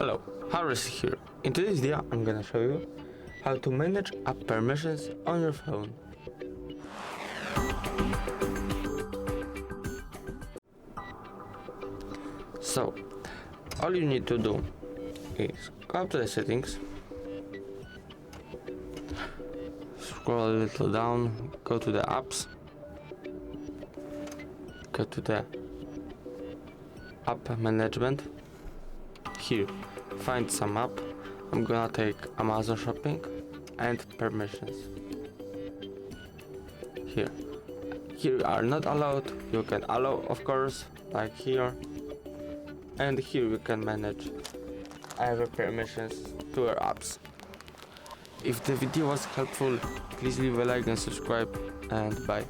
Hello, Harris here. In today's video, I'm gonna show you how to manage app permissions on your phone. So, all you need to do is go up to the settings, scroll a little down, go to the apps, go to the app management. Here, find some app. I'm gonna take Amazon Shopping and permissions. Here are not allowed. You can allow, of course, like here. And here you can manage other permissions to your apps. If the video was helpful, please leave a like and subscribe, and bye.